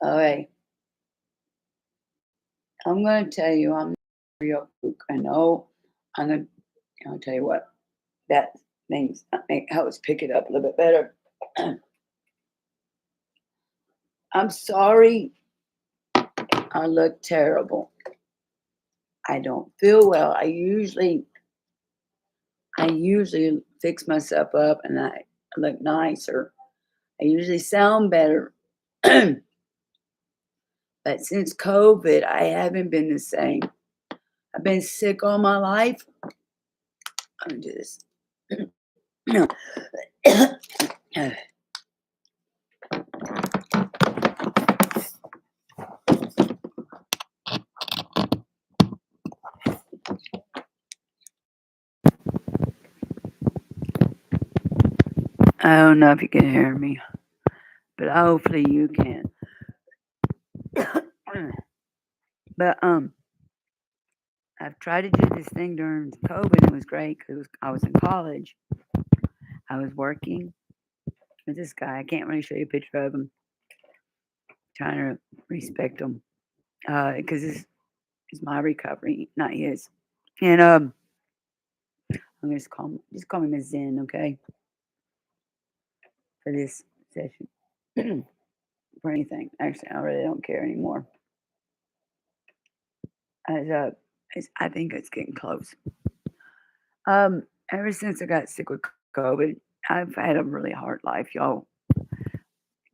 All right, I'm gonna tell you, I'm not a real kook. I know. I'm gonna. I'll tell you what. That things helps pick it up a little bit better. I'm sorry. I look terrible. I don't feel well. I usually fix myself up and I look nicer. I usually sound better. But since COVID, I haven't been the same. I've been sick all my life. I'm gonna do this. I don't know if you can hear me, but hopefully you can. But I've tried to do this thing during COVID. It was great because I was in college. I was working with this guy. I can't really show you a picture of him. Trying to respect him because this is my recovery, not his. And I'm gonna just call me Miss Zen, okay, for this session. For anything, actually, I really don't care anymore. As I think it's getting close. Ever since I got sick with COVID, I've had a really hard life, y'all.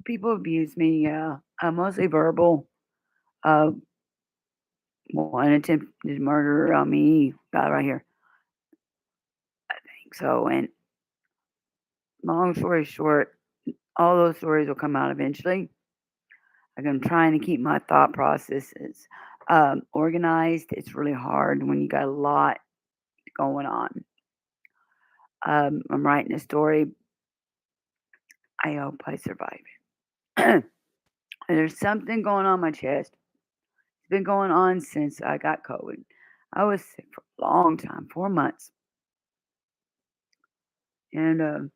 People abuse me, yeah. Mostly verbal. Uh, One attempted murder on me, got right here. I think so. And long story short, all those stories will come out eventually. Like I'm trying to keep my thought processes organized. It's really hard when you got a lot going on. I'm writing a story. I hope I survive it. There's something going on my chest. It's been going on since I got COVID. I was sick for a long time, 4 months, and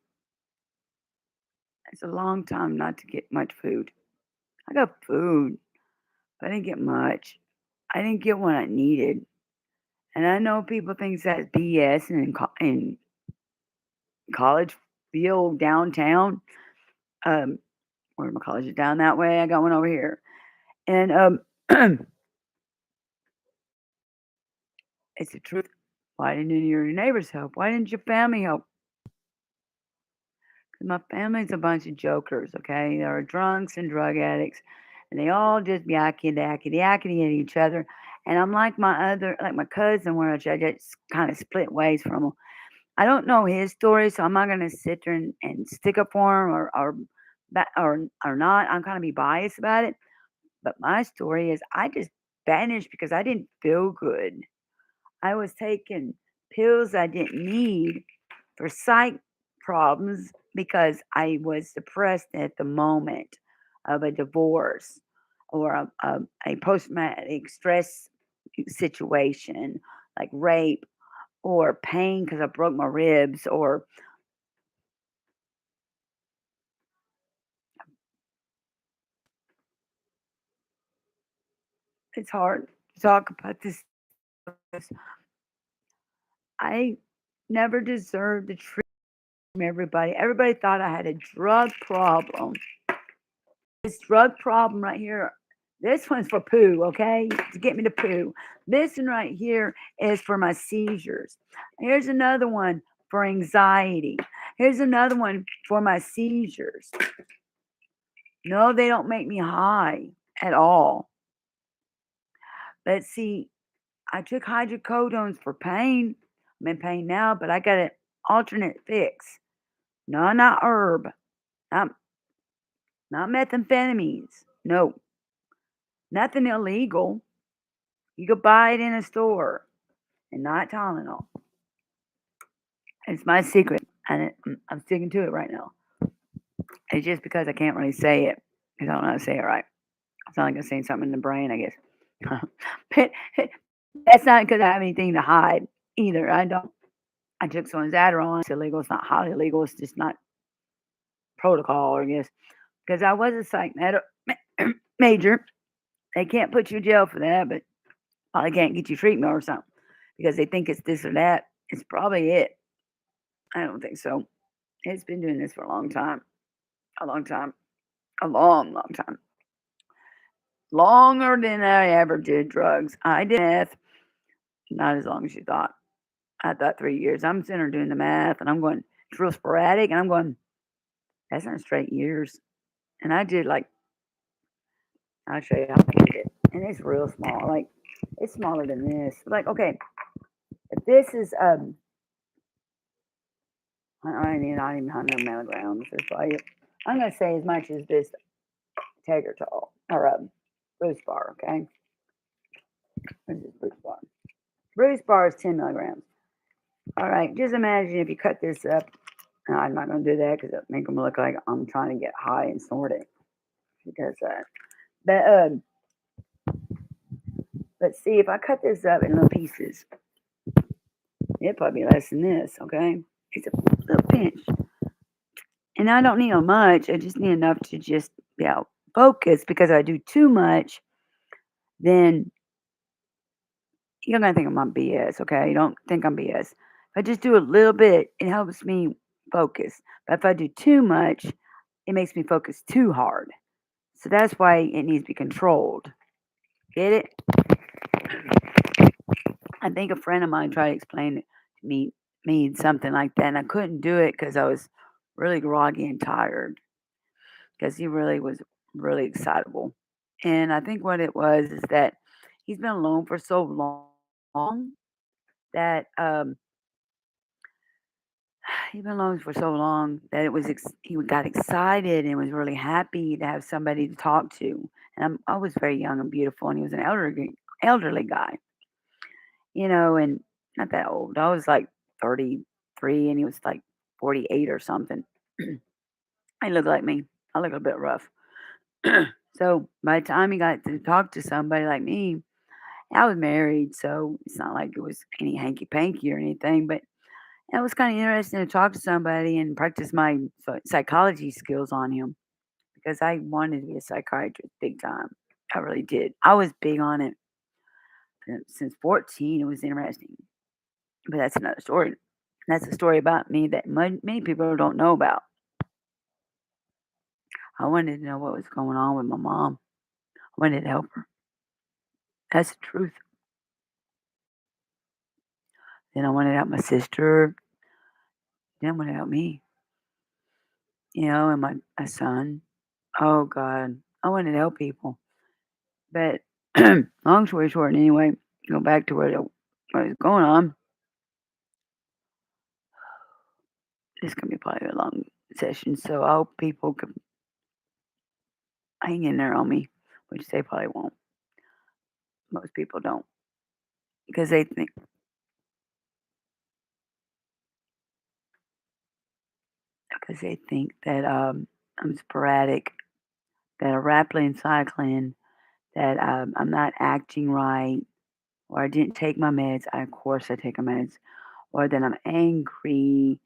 it's a long time not to get much food. I got food, but I didn't get much. I didn't get what I needed, and I know people think that's BS. And in college field downtown, um, where my college is down that way. I got one over here, and it's the truth. Why didn't any of your neighbors help? Why didn't your family help? 'Cause my family's a bunch of jokers, okay? They're drunks and drug addicts, and they all just yakety yakety yakety at each other. And I'm like my cousin, where I just kind of split ways from him. I don't know his story, so I'm not gonna sit there and stick up for him or not. I'm kind of be biased about it. But my story is I just vanished because I didn't feel good. I was taking pills I didn't need for psych problems because I was depressed at the moment of a divorce or a post traumatic stress situation like rape or pain because I broke my ribs or it's hard to talk about this. I never deserved the treatment from everybody. Everybody thought I had a drug problem. This drug problem right here, this one's for poo, okay? To get me to poo. This one right here is for my seizures. Here's another one for anxiety. Here's another one for my seizures. No, they don't make me high at all. But see, I took hydrocodones for pain. I'm in pain now, but I got an alternate fix. No, not herb. Not, not methamphetamines. No, nothing illegal. You could buy it in a store and not Tylenol. It's my secret, and I'm sticking to it right now. It's just because I can't really say it because I don't know how to say it right. I sound like I'm saying something in the brain, I guess. But that's not because I have anything to hide either. I don't. I took someone's Adderall. It's illegal. It's not highly illegal. It's just not protocol, I guess, because I was a psych major. They can't put you in jail for that, but probably can't get you treatment or something because they think it's this or that. It's probably it. I don't think so. It's been doing this for a long time. A long time. A long, long time. Longer than I ever did drugs. I did meth, not as long as you thought. I thought 3 years. I'm sitting there doing the math and I'm going, it's real sporadic. And I'm going, that's not straight years. And I did like, I'll show you how I did it. And it's real small. Like, it's smaller than this. Like, okay, if this is, I ain't not even 100 milligrams. It's like, I'm going to say as much as this Tegretol or Bruce Bar, okay? What is this Bruce Bar? Bruce Bar is 10 milligrams. All right, just imagine if you cut this up. I'm not going to do that because it make them look like I'm trying to get high and snort it. Because but let's see if I cut this up in little pieces. It'd probably be less than this. Okay, it's a little pinch, and I don't need much. I just need enough to just focus. Because if I do too much, then you're gonna think I'm BS. Okay, you don't think I'm BS. If I just do a little bit, it helps me focus. But if I do too much, it makes me focus too hard. So that's why it needs to be controlled. Get it? I think a friend of mine tried to explain it to me something like that, and I couldn't do it because I was really groggy and tired. Because he really was really excitable, and I think what it was is that he's been alone for so long that he's been alone for so long that he got excited and was really happy to have somebody to talk to. And I was very young and beautiful, and he was an elderly guy, and not that old. I was like 33 and he was like 48 or something. He looked like me. I look a bit rough. So by the time he got to talk to somebody like me, I was married, so it's not like it was any hanky panky or anything, but it was kind of interesting to talk to somebody and practice my psychology skills on him because I wanted to be a psychiatrist big time. I really did. I was big on it since 14. It was interesting. But that's another story. That's a story about me that many people don't know about. I wanted to know what was going on with my mom. I wanted to help her. That's the truth. Then I wanted to help my sister. Then I wanted to help me, and my son. Oh, God. I wanted to help people. But long story short, anyway, go back to what was going on. This can be probably a long session, so I hope people can hang in there on me, which they probably won't. Most people don't because they think that I'm sporadic, that I rapidly and cycling, that I'm not acting right, or I didn't take my meds. Of course, I take my meds, or that I'm angry,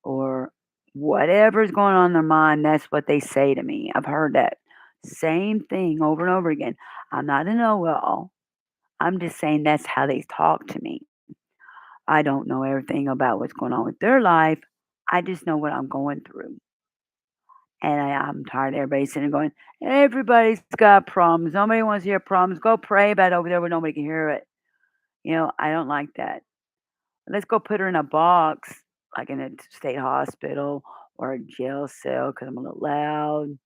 or whatever's going on in their mind. That's what they say to me. I've heard that same thing over and over again. I'm not a know-it-all. I'm just saying that's how they talk to me. I don't know everything about what's going on with their life. I just know what I'm going through. And I'm tired of everybody sitting and going, everybody's got problems. Nobody wants to hear problems. Go pray about it over there where nobody can hear it. I don't like that. Let's go put her in a box, like in a state hospital or a jail cell because I'm a little loud,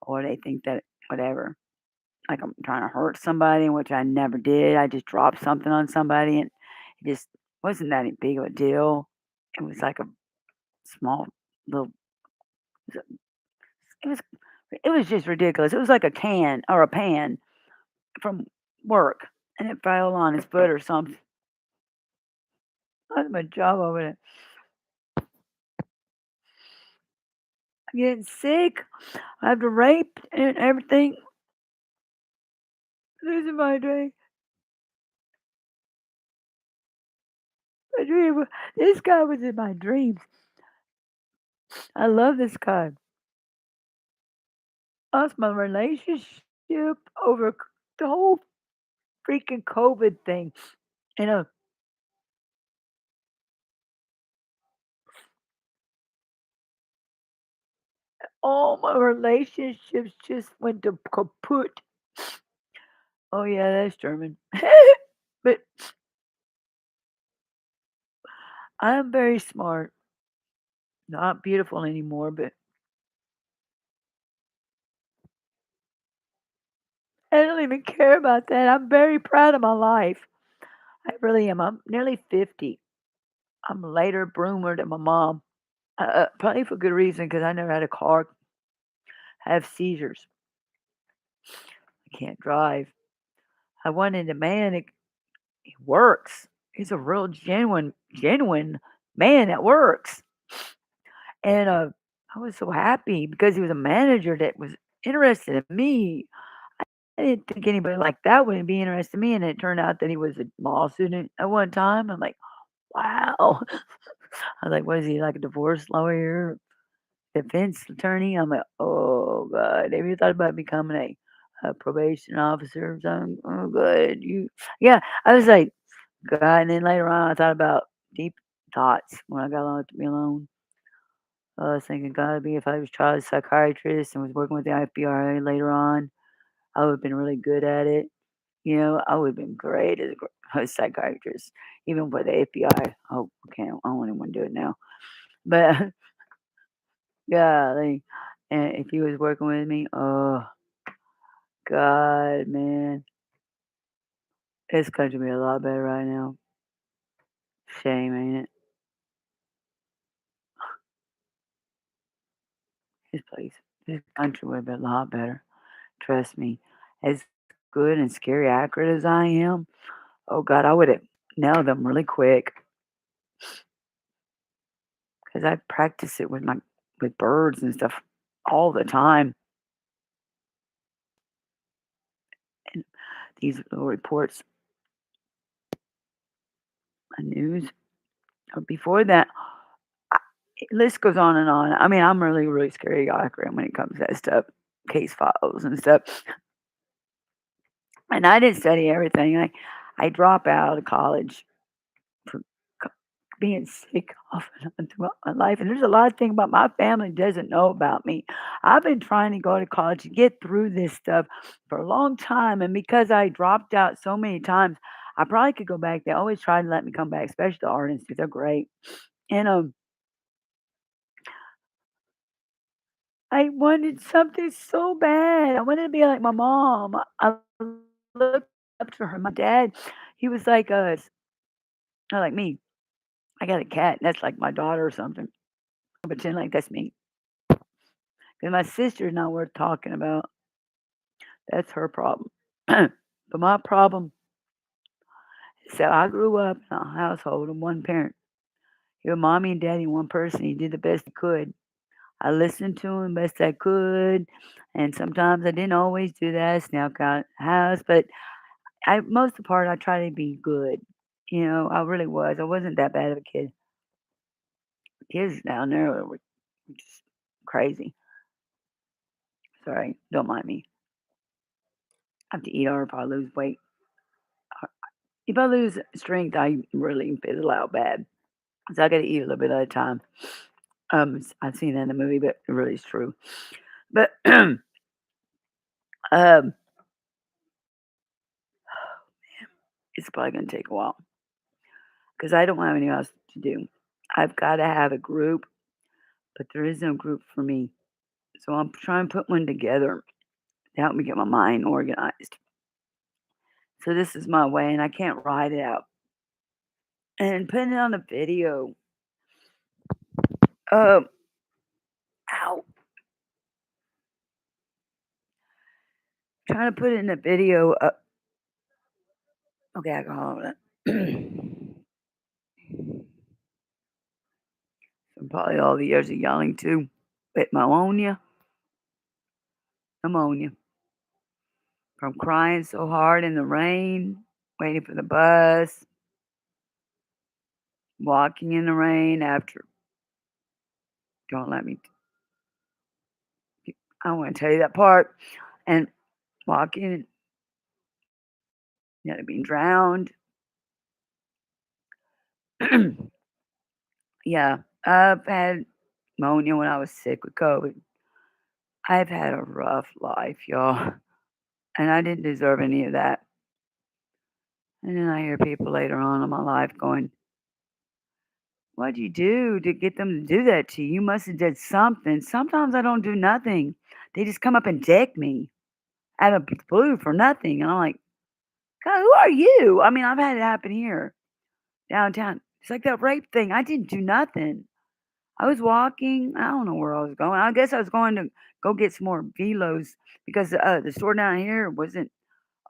or they think that whatever, like I'm trying to hurt somebody, which I never did. I just dropped something on somebody, and it just wasn't that big of a deal. It was like a small little. It was it was just ridiculous. It was like a can or a pan from work, and it fell on his foot or something. That's my job over there. I'm getting sick. I have to rape and everything. Losing my dream. My dream. This guy was in my dreams. I love this guy. lost my relationship over the whole freaking COVID thing. You know, all my relationships just went to kaput. Oh yeah, that's German. But I'm very smart. Not beautiful anymore, but I don't even care about that. I'm very proud of my life. I really am. I'm nearly 50. I'm later bloomer than my mom. Probably for good reason because I never had a car, have seizures. I can't drive. I wanted a man that he works. He's a real genuine man that works. And I was so happy because he was a manager that was interested in me. I didn't think anybody like that wouldn't be interested in me, and it turned out that he was a law student at one time. I'm like, wow. I was like, what is he, like a divorce lawyer, defense attorney? I'm like, oh god. Have you thought about becoming a probation officer or something? Oh good. Yeah. I was like, God. And then later on, I thought about deep thoughts when I got alone to be alone. I was thinking, God, be if I was tried as a psychiatrist and was working with the FBI later on, I would have been really good at it. You know, I would have been great as a psychiatrist, even for the FBI. Oh, okay, I don't even do it now. But yeah, and if he was working with me, oh God, man, this country would be a lot better right now. Shame, ain't it? This place, this country would be a lot better. Trust me. As good and scary accurate as I am, oh God, I would have nailed them really quick because I practice it with birds and stuff all the time. And these little reports on news. Before that, I, list goes on and on. I mean, I'm really, really scary accurate when it comes to that stuff, case files and stuff. And I didn't study everything. I drop out of college for being sick off and on throughout my life. And there's a lot of things about my family doesn't know about me. I've been trying to go to college to get through this stuff for a long time. And because I dropped out so many times, I probably could go back. They always try to let me come back, especially the art institute. They're great. And I wanted something so bad. I wanted to be like my mom. I looked up to her. My dad, he was like us, not like me. I got a cat. That's like my daughter or something. I pretend like that's me. Because my sister's not worth talking about. That's her problem. But my problem is that I grew up in a household of one parent. Your mommy and daddy, one person. He did the best he could. I listened to him best I could, and sometimes I didn't always do that. Snuck out the house, but most of the part I try to be good. You know, I really was. I wasn't that bad of a kid. Kids down there were just crazy. Sorry, don't mind me. I have to eat or if I lose weight. If I lose strength, I really fizzle out bad. So I got to eat a little bit at a time. I've seen that in the movie, but it really is true. But um, it's probably going to take a while because I don't have anything else to do. I've got to have a group, but there is no group for me. So I'm trying to put one together to help me get my mind organized. So this is my way, and I can't write it out. And putting it on a video, uh, ow, trying to put it in a video. Okay, I can hold it. From probably all the years of yelling too. With pneumonia, from crying so hard in the rain, waiting for the bus, walking in the rain after. Don't let me. I want to tell you that part. And walking, being drowned. Yeah, I've had pneumonia when I was sick with COVID. I've had a rough life, y'all, and I didn't deserve any of that. And then I hear people later on in my life going, "What'd you do to get them to do that to you? You must have did something." Sometimes I don't do nothing. They just come up and deck me out of the blue for nothing, and I'm like, "God, who are you?" I mean, I've had it happen here downtown. It's like that rape thing. I didn't do nothing. I was walking. I don't know where I was going. I guess I was going to go get some more Velos because the store down here wasn't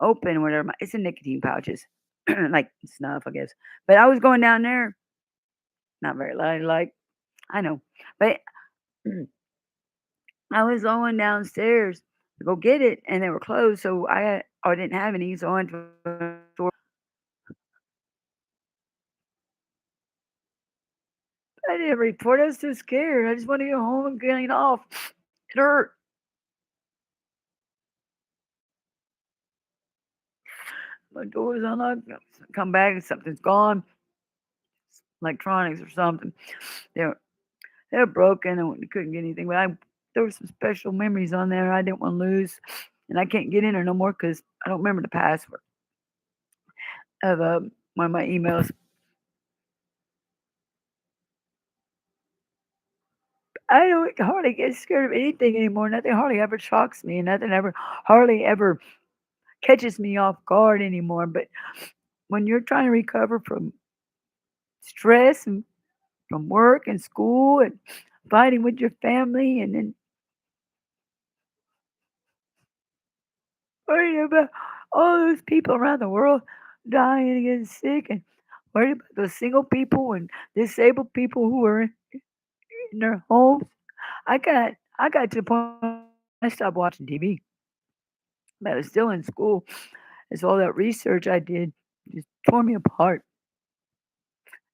open. Whatever. It's in nicotine pouches, like snuff, I guess. But I was going down there. Not very like I know, but I was going downstairs to go get it, and they were closed. So I didn't have any. So I went to the store. I didn't report. I was too scared. I just want to get home and get it off. It hurt. My door was unlocked. Come back and something's gone. Electronics or something. They're they're broken and we couldn't get anything. But there were some special memories on there I didn't want to lose, and I can't get in there no more because I don't remember the password of one of my emails. I don't hardly get scared of anything anymore. Nothing hardly ever shocks me, and nothing ever hardly ever catches me off guard anymore. But when you're trying to recover from stress and from work and school and fighting with your family and then worrying about all those people around the world dying and getting sick and worried about those single people and disabled people who are in their homes. I got to the point I stopped watching TV, but I was still in school. As all that research I did just tore me apart.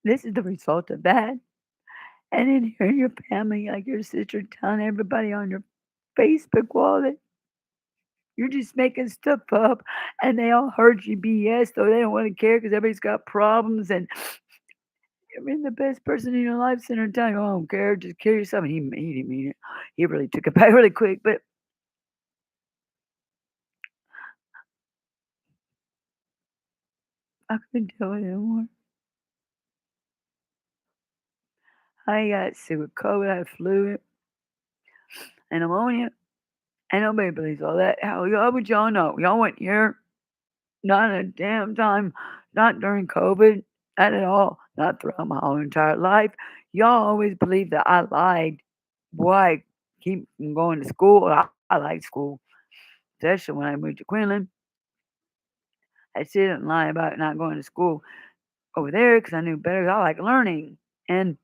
This is the result of that. And then hearing your family, like your sister, telling everybody on your Facebook wall that you're just making stuff up, and they all heard you BS, though they don't want to care because everybody's got problems. And I mean, the best person in your life center telling you, "Oh, I don't care, just kill yourself." And he didn't mean it. He really took it back really quick. But I couldn't do it anymore. I got sick with COVID, I had flu and pneumonia, and nobody believes all that. How would y'all know? Y'all went here, not a damn time, not during COVID, not at all, not throughout my whole entire life. Y'all always believe that I lied. Why keep from going to school? I like school, especially when I moved to Quinlan. I still didn't lie about not going to school over there because I knew better. I like learning, and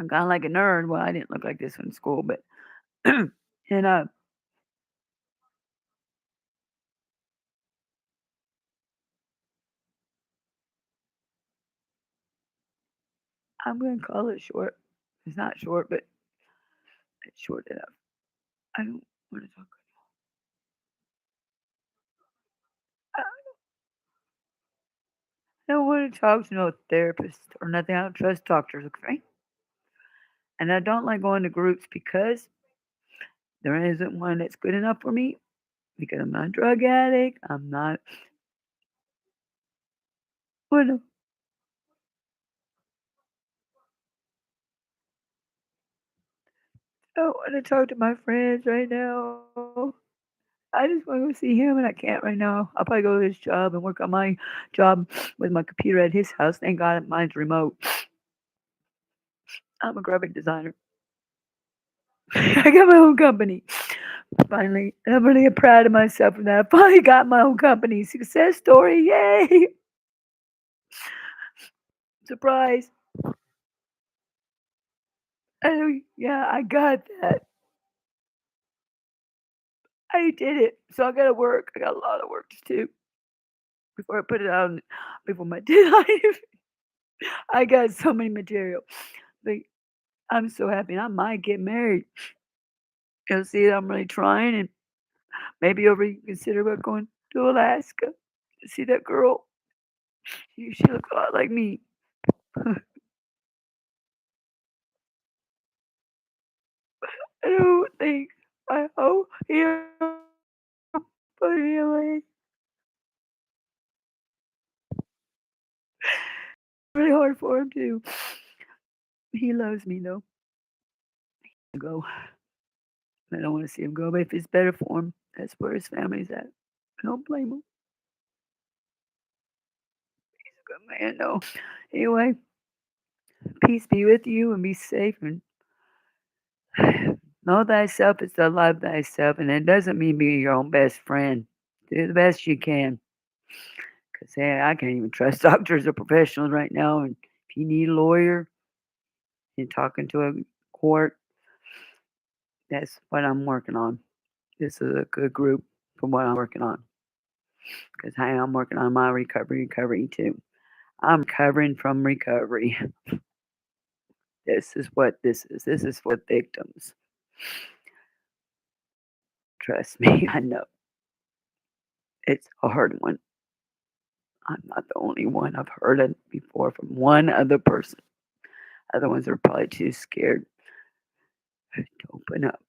I'm kind of like a nerd. Well, I didn't look like this in school, but and I'm gonna call it short. It's not short, but it's short enough. I don't want to talk. I don't want to talk to no therapist or nothing. I don't trust doctors, okay? And I don't like going to groups because there isn't one that's good enough for me. Because I'm not a drug addict. I'm not. Well, I don't want to talk to my friends right now. I just want to go see him, and I can't right now. I'll probably go to his job and work on my job with my computer at his house. Thank God mine's remote. I'm a graphic designer. I got my own company. Finally, and I'm really proud of myself for that. I finally got my own company. Success story. Yay. Surprise. Oh, yeah, I got that. I did it. So I got to work. I got a lot of work to do before I put it out before my deadline. I got so many material. But I'm so happy. And I might get married You'll see that I'm really trying, and maybe over you consider about going to Alaska to see that girl. She look a lot like me. I don't think I hope he'll put me away. Really hard for him too. He loves me though. I go. I don't want to see him go, but if it's better for him, that's where his family's at. I don't blame him. He's a good man though. Anyway, peace be with you and be safe and know thyself is to love thyself, and it doesn't mean be your own best friend. Do the best you can. Because, hey, I can't even trust doctors or professionals right now. And if you need a lawyer, you're talking to a court, that's what I'm working on. This is a good group for what I'm working on. Because, hey, I'm working on my recovery too. I'm recovering from recovery. This is what this is. This is for victims. Trust me, I know. It's a hard one. I'm not the only one. I've heard it before from one other person. Other ones are probably too scared to open up.